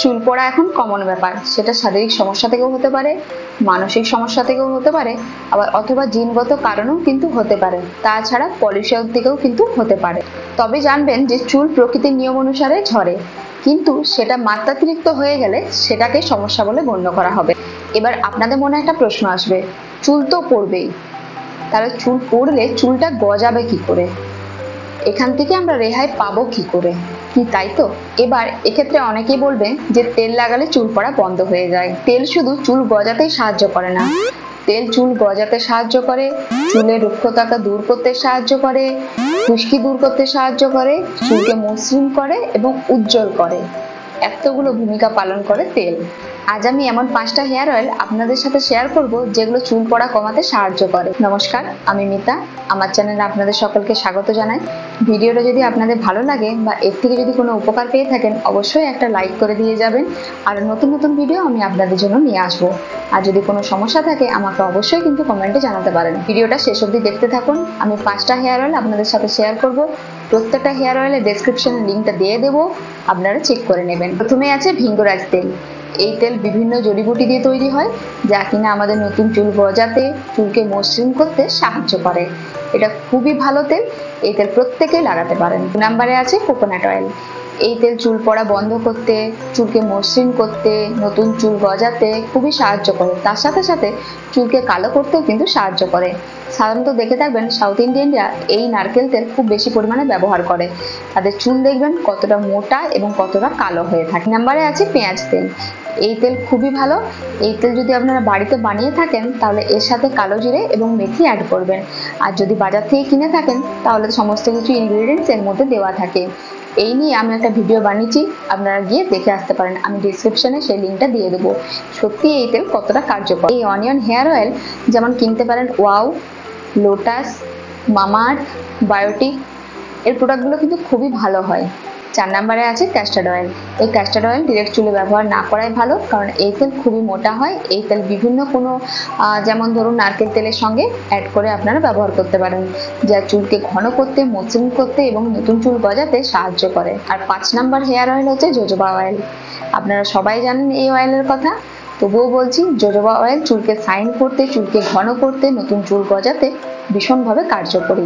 চুল পড়া এখন কমন ব্যাপার, সেটা শারীরিক সমস্যা থেকেও হতে পারে, মানসিক সমস্যা থেকেও হতে পারে, আবার অথবা জিনগত কারণেও কিন্তু হতে পারে, তাছাড়া পলিউশন থেকেও কিন্তু হতে পারে। তবে জানবেন যে চুল প্রকৃতির নিয়ম অনুসারে ঝরে, কিন্তু সেটা মাত্রাতিরিক্ত হয়ে গেলে সেটাকে সমস্যা বলে গণ্য করা হবে। এবার আপনাদের মনে একটা প্রশ্ন আসবে, চুল তো পড়বেই, তাহলে চুল পড়লে চুলটা গজাবে কি করে, এখান থেকে আমরা রেহাই পাবো কি করে, কি তাই তো? এবার এক্ষেত্রে অনেকেই বলবে যে তেল লাগালে চুল পড়া বন্ধ হয়ে যায়। তেল শুধু চুল গজাতেই সাহায্য করে না, তেল চুল গজাতে সাহায্য করে, চুলের রুক্ষতাকে দূর করতে সাহায্য করে, খুশকি দূর করতে সাহায্য করে, চুলকে মসৃণ করে এবং উজ্জ্বল করে। এতগুলো ভূমিকা পালন করে তেল। আজ আমি এমন 5টা হেয়ার অয়েল আপনাদের সাথে শেয়ার করব যেগুলো চুল পড়া কমাতে সাহায্য করে। নমস্কার, আমি মিতা। আমার চ্যানেলে আপনাদের সকলকে স্বাগত জানাই। ভিডিওটা যদি আপনাদের ভালো লাগে বা এর থেকে যদি কোনো উপকার পেয়ে থাকেন, অবশ্যই একটা লাইক করে দিয়ে যাবেন। আর নতুন নতুন ভিডিও আমি আপনাদের জন্য নিয়ে আসবো। আর যদি কোনো সমস্যা থাকে আমাকে অবশ্যই কিন্তু কমেন্টে জানাতে পারেন। ভিডিওটা শেষ অবধি দেখতে থাকুন। আমি 5টা হেয়ার অয়েল আপনাদের সাথে শেয়ার করব। প্রত্যেকটা হেয়ার অয়েলের ডেসক্রিপশনে লিঙ্কটা দিয়ে দেবো, আপনারা চেক করে নেবেন। প্রথমে আছে ভিঙ্গরাজ তেল। এই তেল বিভিন্ন জড়িবুটি দিয়ে তৈরি হয়, যা কিনা আমাদের নতুন চুল গজাতে, চুলকে মসৃণ করতে সাহায্য করে। এটা খুবই ভালো তেল, এই তেল প্রত্যেকেই লাগাতে পারেন। 2 নম্বরে আছে কোকোনাট অয়েল। এই তেল চুল পড়া বন্ধ করতে, চুলকে মসৃণ করতে, নতুন চুল গজাতে খুবই সাহায্য করে। তার সাথে সাথে চুলকে কালো করতেও কিন্তু সাহায্য করে। সাধারণত দেখে থাকবেন সাউথ ইন্ডিয়ানরা এই নারকেল তেল খুব বেশি পরিমাণে ব্যবহার করে। তাদের চুল দেখবেন কতটা মোটা এবং কতটা কালো হয়ে থাকে। নম্বরে আছে পেঁয়াজ তেল। এই তেল খুবই ভালো। এই তেল যদি আপনারা বাড়িতে বানিয়ে থাকেন তাহলে এর সাথে কালো জিরে এবং মেথি অ্যাড করবেন। আর যদি বাজার থেকে কিনে থাকেন তাহলে সমস্ত কিছু ইনগ্রেডিয়েন্টস এর মধ্যে দেওয়া থাকে। এই নিয়ে আমি একটা ভিডিও বানিয়েছি, আপনারা গিয়ে দেখে আসতে পারেন। আমি ডিসক্রিপশনে সেই লিঙ্কটা দিয়ে দেবো। সত্যি এই তেল কতটা কার্যকর। এই অনিয়ন হেয়ার অয়েল যেমন কিনতে পারেন ওয়াও, লোটাস, মামাআর্থ, বায়োটিক, এর প্রোডাক্টগুলো কিন্তু খুবই ভালো হয়। 4 নম্বরে আছে ক্যাস্টার্ড অয়েল। এই ক্যাস্টার্ড অয়েল ডিরেক্ট চুলে ব্যবহার না করাই ভালো, কারণ এই তেল খুবই মোটা হয়। এই তেল বিভিন্ন কোনো যেমন ধরুন নারকেল তেলের সঙ্গে অ্যাড করে আপনারা ব্যবহার করতে পারেন, যা চুলকে ঘন করতে, মসৃণ করতে এবং নতুন চুল গজাতে সাহায্য করে। আর 5 নম্বর হেয়ার অয়েল হচ্ছে জোজোবা অয়েল। আপনারা সবাই জানেন এই অয়েলের কথা, তবুও বলছি, জোজোবা অয়েল চুলকে শাইন করতে, চুলকে ঘন করতে, নতুন চুল গজাতে ভীষণভাবে কার্যকরী।